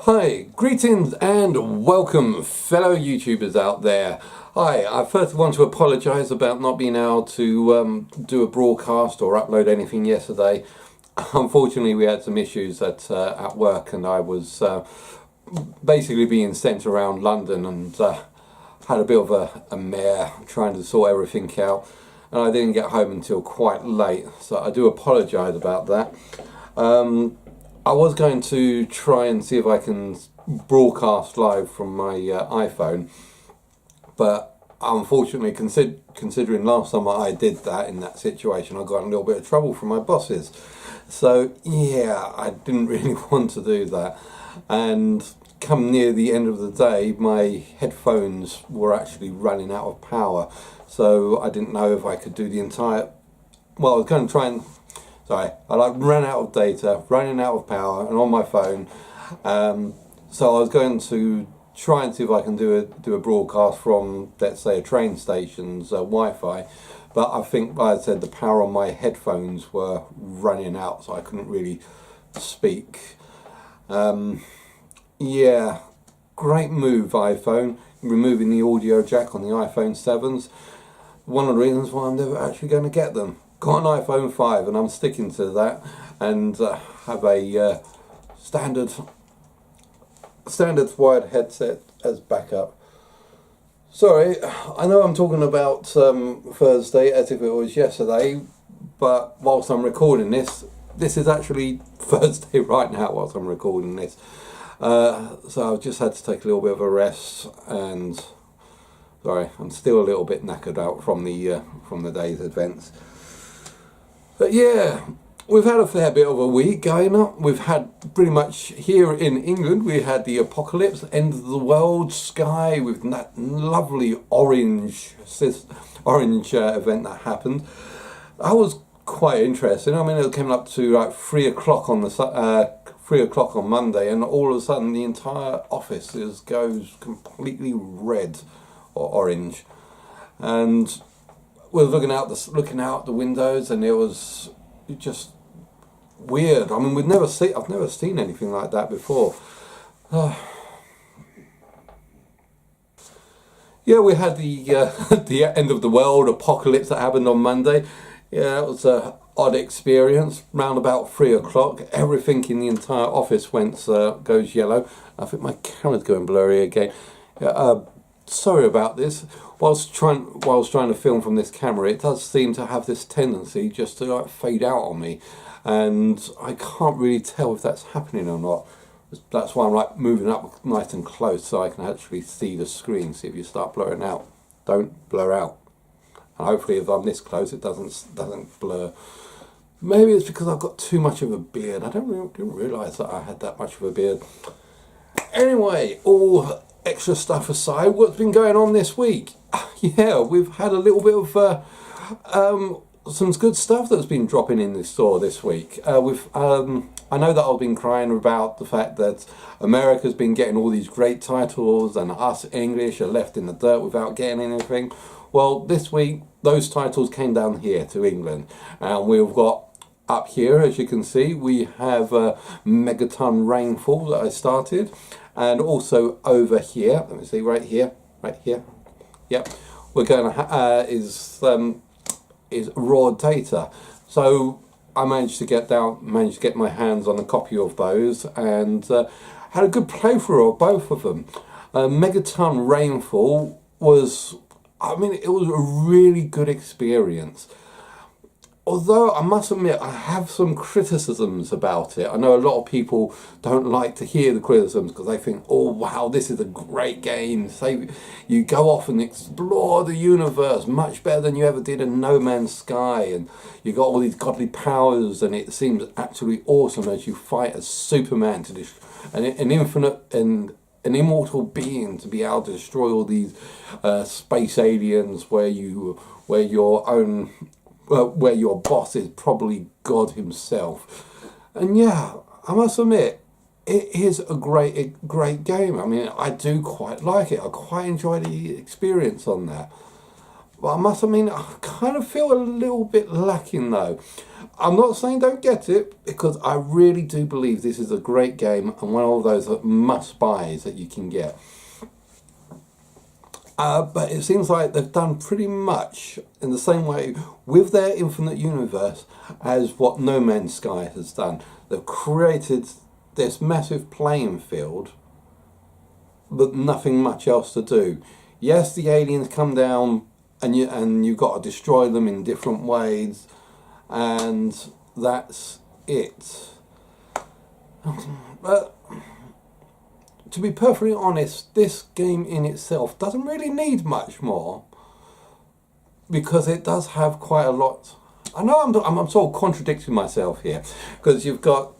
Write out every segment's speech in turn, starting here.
Hi, greetings and welcome fellow YouTubers out there. Hi, I first want to apologise about not being able to do a broadcast or upload anything yesterday. Unfortunately we had some issues at work, and I was basically being sent around London and had a bit of a mare trying to sort everything out, and I didn't get home until quite late, so I do apologise about that. I was going to try and see if I can broadcast live from my iPhone, but unfortunately, considering last time I did that in that situation, I got in a little bit of trouble from my bosses. So yeah, I didn't really want to do that. And come near the end of the day, my headphones were actually running out of power. So I didn't know if I could do the entire... Well, I was going to try and... Sorry, I ran out of data, running out of power, and on my phone. So I was going to try and see if I can do a broadcast from, let's say, a train station's Wi-Fi. But I think, like I said, the power on my headphones were running out, so I couldn't really speak. Yeah, great move, iPhone, removing the audio jack on the iPhone 7s. One of the reasons why I'm never actually going to get them. Got an iPhone 5 and I'm sticking to that, and have a standard wired headset as backup. Sorry, I know I'm talking about Thursday as if it was yesterday, but whilst I'm recording this is actually Thursday right now whilst I'm recording this. So I've just had to take a little bit of a rest, and sorry, I'm still a little bit knackered out from the day's events. But yeah, we've had a fair bit of a week going up. We've had pretty much here in England, we had the apocalypse, end of the world sky with that lovely orange event that happened. That was quite interesting. I mean, it came up to like 3 o'clock on 3 o'clock on Monday, and all of a sudden the entire office goes completely red or orange, and we're looking out the windows, and it was just weird. I mean, I've never seen anything like that before. Yeah, we had the the end of the world apocalypse that happened on Monday. Yeah, it was a odd experience. Round about 3 o'clock, everything in the entire office goes yellow. I think my camera's going blurry again. Sorry about this. Whilst trying to film from this camera, it does seem to have this tendency just to like fade out on me, and I can't really tell if that's happening or not. That's why I'm like moving up nice and close so I can actually see the screen. See if you start blurring out. Don't blur out. And hopefully, if I'm this close, it doesn't blur. Maybe it's because I've got too much of a beard. I didn't realise that I had that much of a beard. Anyway, all extra stuff aside, what's been going on this week? Yeah, we've had a little bit of some good stuff that's been dropping in the store this week. I know that I've been crying about the fact that America's been getting all these great titles and us English are left in the dirt without getting anything. Well, this week those titles came down here to England, and we've got up here, as you can see, we have Megaton Rainfall that I started, and also over here, let me see, right here, yep, we're going to is raw data. So I managed to get my hands on a copy of those, and had a good playthrough of both of them. Megaton Rainfall was, I mean, it was a really good experience. Although I must admit, I have some criticisms about it. I know a lot of people don't like to hear the criticisms because they think, oh wow, this is a great game. Say you go off and explore the universe much better than you ever did in No Man's Sky, and you got all these godly powers, and it seems absolutely awesome as you fight as Superman to an infinite and an immortal being to be able to destroy all these space aliens where your boss is probably God himself. And yeah, I must admit, it is a great game. I mean, I do quite like it. I quite enjoy the experience on that. But I must admit, I kind of feel a little bit lacking though. I'm not saying don't get it, because I really do believe this is a great game and one of those must-buys that you can get. But it seems like they've done pretty much in the same way with their Infinite Universe as what No Man's Sky has done. They've created this massive playing field, but nothing much else to do. Yes, the aliens come down and you've got to destroy them in different ways, and that's it. But to be perfectly honest, this game in itself doesn't really need much more, because it does have quite a lot. I know I'm sort of contradicting myself here, because you've got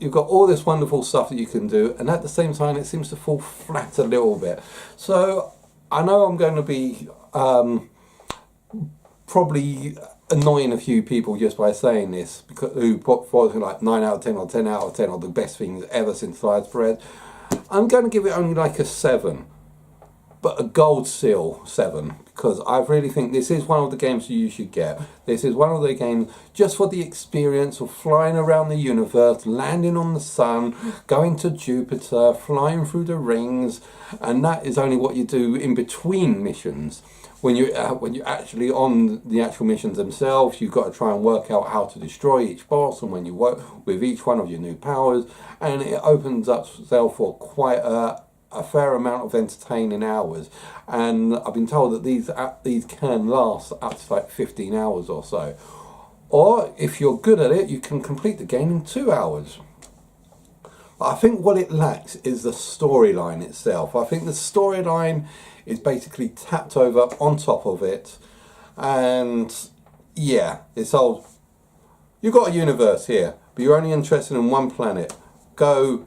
all this wonderful stuff that you can do, and at the same time it seems to fall flat a little bit. So I know I'm going to be probably annoying a few people just by saying this, because who put forward like 9 out of 10 or 10 out of 10 or the best things ever since sliced bread. I'm going to give it only like a 7, but a gold seal 7, because I really think this is one of the games you should get. This is one of the games just for the experience of flying around the universe, landing on the sun, going to Jupiter, flying through the rings, and that is only what you do in between missions. When you're actually on the actual missions themselves, you've got to try and work out how to destroy each boss, and when you work with each one of your new powers, and it opens up itself for quite a fair amount of entertaining hours. And I've been told that these can last up to like 15 hours or so. Or if you're good at it, you can complete the game in 2 hours. I think what it lacks is the storyline itself. I think the storyline is basically tapped over on top of it, and yeah, it's all, you've got a universe here, but you're only interested in one planet. Go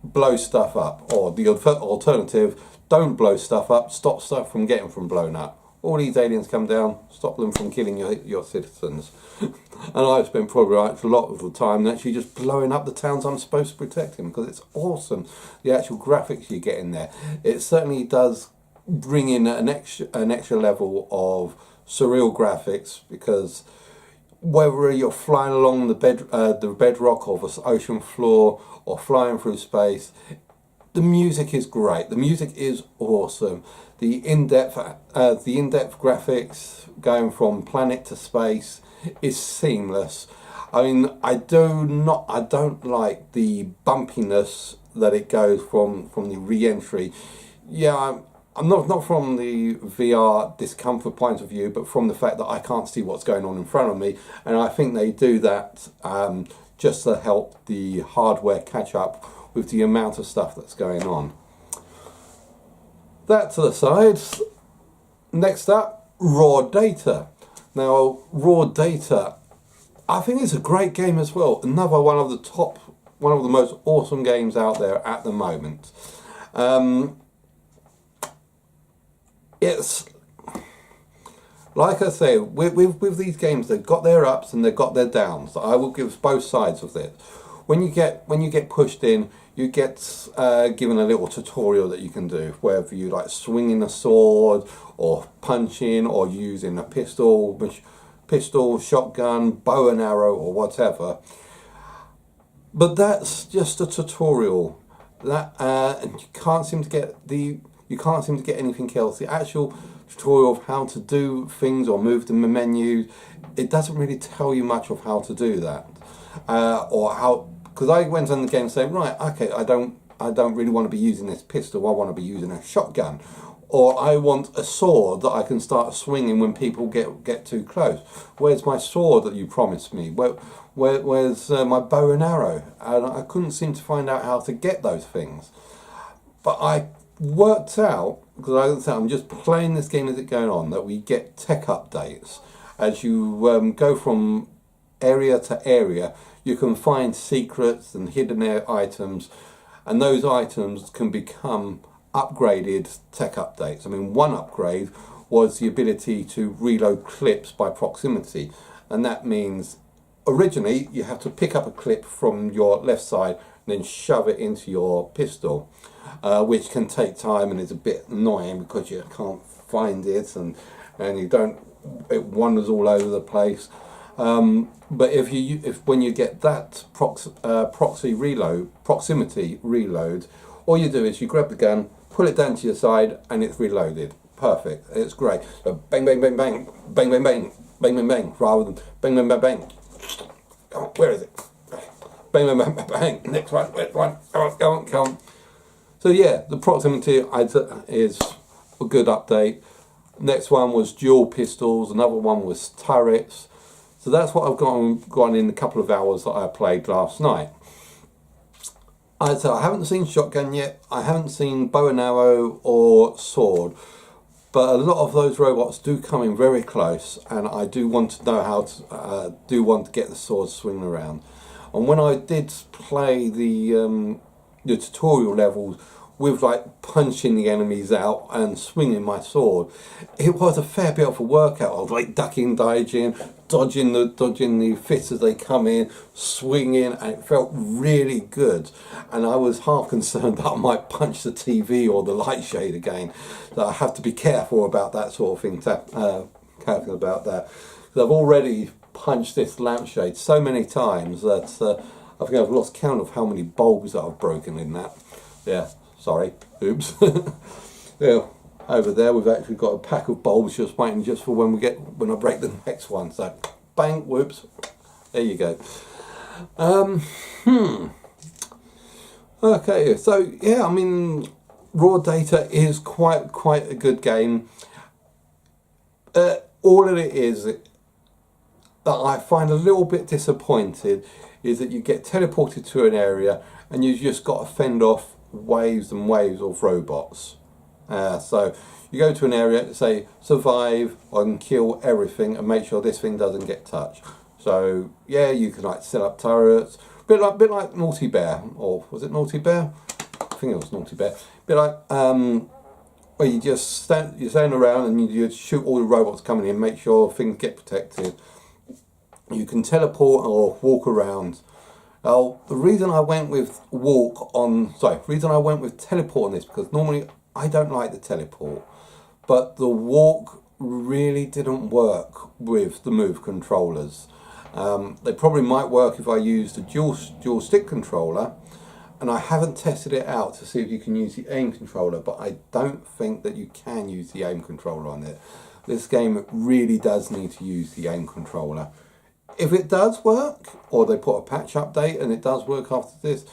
blow stuff up, or the alternative, don't blow stuff up, stop stuff from getting blown up. All these aliens come down, stop them from killing your citizens. And I've spent probably a lot of the time actually just blowing up the towns I'm supposed to protect them, because it's awesome, the actual graphics you get in there. It certainly does bring in an extra level of surreal graphics, because whether you're flying along the bedrock of an ocean floor or flying through space, the music is great. The music is awesome. The in-depth graphics going from planet to space is seamless. I mean, I don't like the bumpiness that it goes from the re-entry. Yeah, I'm not from the VR discomfort point of view, but from the fact that I can't see what's going on in front of me, and I think they do that just to help the hardware catch up with the amount of stuff that's going on. That to the side. Next up, Raw Data. Now, Raw Data, I think it's a great game as well. Another one of the most awesome games out there at the moment. It's like I say, with these games, they've got their ups and they've got their downs. I will give both sides of it. When you get pushed in, you get given a little tutorial that you can do, whether you like swinging a sword or punching or using a pistol, shotgun, bow and arrow, or whatever. But that's just a tutorial. And you can't seem to get anything else. The actual tutorial of how to do things or move the menu, it doesn't really tell you much of how to do that, or how. Because I went on the game saying, right, okay, I don't really want to be using this pistol. I want to be using a shotgun, or I want a sword that I can start swinging when people get too close. Where's my sword that you promised me? Where's my bow and arrow? And I couldn't seem to find out how to get those things. But I worked out, because I'm just playing this game as it's going on, that we get tech updates as you go from area to area. You can find secrets and hidden items, and those items can become upgraded tech updates. I mean, one upgrade was the ability to reload clips by proximity, and that means originally you have to pick up a clip from your left side and then shove it into your pistol, which can take time and is a bit annoying because you can't find it, and it wanders all over the place. But if when you get that proximity reload, all you do is you grab the gun, pull it down to your side, and it's reloaded. Perfect. It's great. So bang, bang, bang, bang, bang, bang, bang, bang, bang, bang, rather than bang, bang, bang, bang. Oh, where is it? Bang, bang, bang, bang, bang. Next one, next one. Come on, come on, come on. So yeah, the proximity is a good update. Next one was dual pistols. Another one was turrets. So that's what I've gone in a couple of hours that I played last night. So I haven't seen shotgun yet. I haven't seen bow and arrow or sword. But a lot of those robots do come in very close, and I do want to know how to do get the sword swinging around. And when I did play the tutorial levels with like punching the enemies out and swinging my sword, it was a fair bit of a workout. I was like ducking, dodging the fists as they come in, swinging, and it felt really good. And I was half concerned that I might punch the TV or the light shade again. So I have to be careful about that sort of thing. Careful about that. Because I've already punched this lampshade so many times that I think I've lost count of how many bulbs that I've broken in that. Yeah, sorry, oops. Yeah, over there we've actually got a pack of bulbs just waiting just for when I break the next one. So bang, whoops, there you go. Okay, so yeah, I mean, Raw Data is quite a good game. All of it is that I find a little bit disappointed is that you get teleported to an area and you've just got to fend off waves and waves of robots. So you go to an area, say survive and kill everything and make sure this thing doesn't get touched. So yeah, you can like set up turrets, bit like Naughty Bear, or was it Naughty Bear? I think it was Naughty Bear. Bit like where you just you're standing around and you shoot all the robots coming in, make sure things get protected. You can teleport or walk around. Now, the reason I went with teleport on this, because normally I don't like the teleport, but the walk really didn't work with the move controllers. They probably might work if I used a dual stick controller, and I haven't tested it out to see if you can use the aim controller, but I don't think that you can use the aim controller on it. This game really does need to use the aim controller. If it does work, or they put a patch update and it does work after this,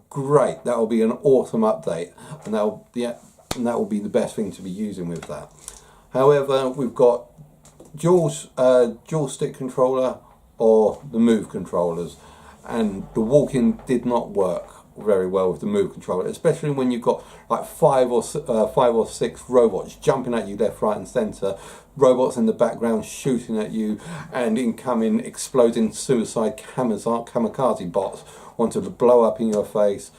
great. That will be an awesome update, and that will be the best thing to be using with that. However, we've got dual stick controller or the move controllers, and the walking did not work very well with the move controller, especially when you've got like five or six robots jumping at you left, right and centre, robots in the background shooting at you, and incoming exploding suicide kamikaze bots wanted to blow up in your face,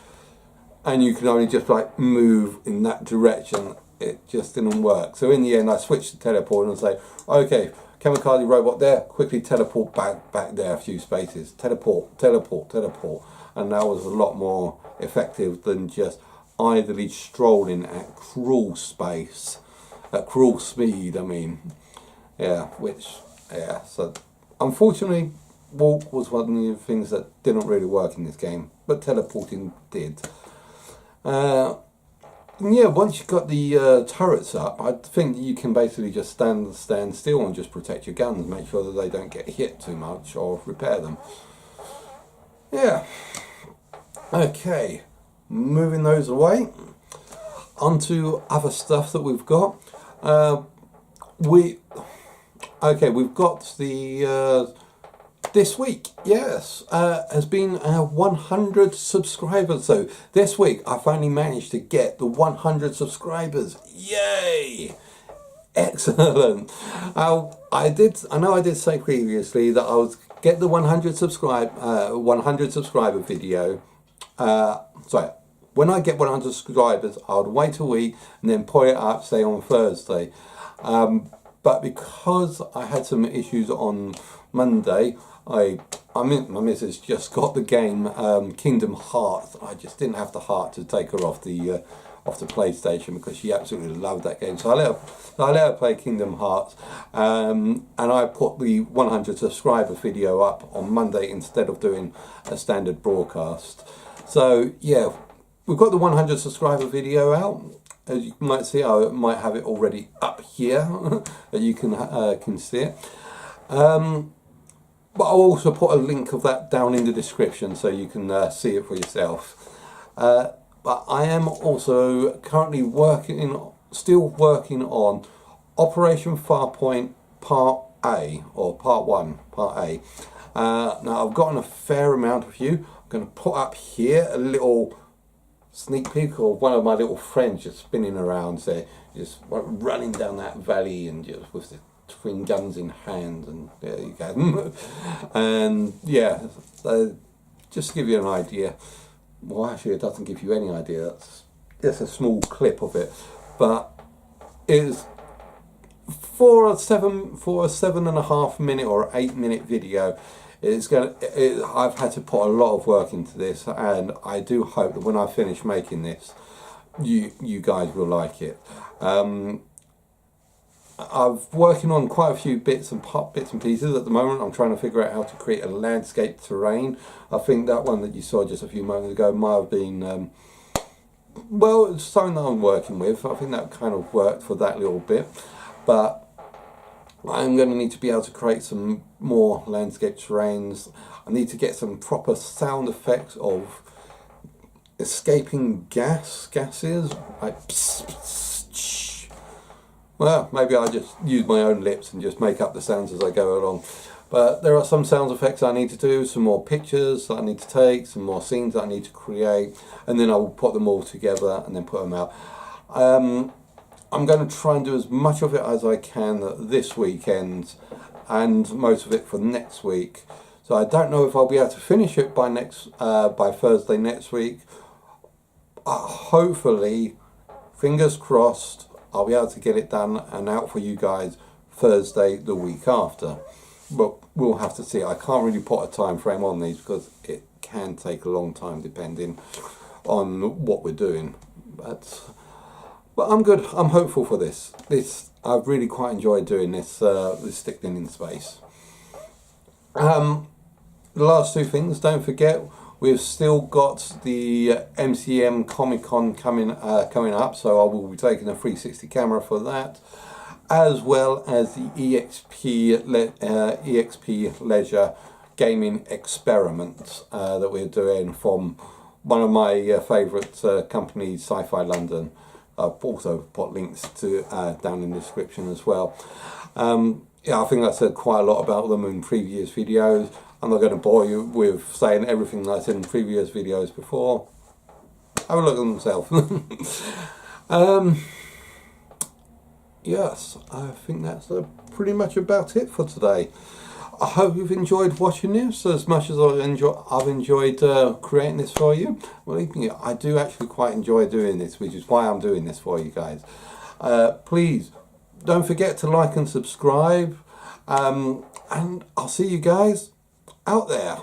and you can only just like move in that direction. It just didn't work. So in the end I switched to teleport and say, okay, kamikaze robot there, quickly teleport back there a few spaces, teleport, and that was a lot more effective than just idly strolling at cruel speed, I mean. Yeah, so unfortunately walk was one of the things that didn't really work in this game, but teleporting did. Yeah, once you've got the turrets up, I think you can basically just stand still and just protect your guns, make sure that they don't get hit too much or repair them. Yeah. Okay, moving those away, onto other stuff that we've got. We've got the this week, yes, has been 100 subscribers. So this week I finally managed to get the 100 subscribers. Yay! Excellent. I know I did say previously that I would get the 100 subscriber video. When I get 100 subscribers, I would wait a week and then put it up, say on Thursday. But because I had some issues on Monday, my missus just got the game Kingdom Hearts. I just didn't have the heart to take her off the off the PlayStation because she absolutely loved that game. So I let her play Kingdom Hearts, and I put the 100 subscriber video up on Monday instead of doing a standard broadcast. So yeah, we've got the 100 subscriber video out. As you might see, I might have it already up here that you can see it. But I'll also put a link of that down in the description so you can see it for yourself. But I am also currently still working on Operation Farpoint Part A, or Part 1, Part A. Now I've gotten a fair amount of you. I'm going to put up here a little sneak peek of one of my little friends just spinning around there, just running down that valley and just with the twin guns in hand, and there you go. And yeah, just to give you an idea. Well, actually, it doesn't give you any idea. That's just a small clip of it, but it's for a 7.5 minute or 8 minute video. I've had to put a lot of work into this, and I do hope that when I finish making this, you guys will like it. I'm working on quite a few bits and pieces at the moment. I'm trying to figure out how to create a landscape terrain. I think that one that you saw just a few moments ago might have been, well, it's something that I'm working with. I think that kind of worked for that little bit. But I'm going to need to be able to create some more landscape terrains. I need to get some proper sound effects of escaping gases, like psst, psst, shh. Well, maybe I just use my own lips and just make up the sounds as I go along. But there are some sound effects I need to do, some more pictures that I need to take, some more scenes that I need to create, and then I will put them all together and then put them out. I'm going to try and do as much of it as I can this weekend, and most of it for next week. So I don't know if I'll be able to finish it by Thursday next week. Hopefully, fingers crossed, I'll be able to get it done and out for you guys Thursday the week after. But we'll have to see. I can't really put a time frame on these because it can take a long time depending on what we're doing. But I'm good. I'm hopeful for this. I've really quite enjoyed doing this stickling in space. The last two things, don't forget, we've still got the MCM Comic-Con coming up, so I will be taking a 360 camera for that, as well as the EXP Leisure Gaming Experiment that we're doing from one of my favourite companies, Sci-Fi London. I've also put links to down in the description as well. Yeah, I think I said quite a lot about them in previous videos. I'm not going to bore you with saying everything that I said in previous videos before. Have a look at them yourself. Yes, I think that's pretty much about it for today. I hope you've enjoyed watching this as much as I've enjoyed creating this for you. Believe me, I do actually quite enjoy doing this, which is why I'm doing this for you guys. Please, don't forget to like and subscribe. And I'll see you guys out there.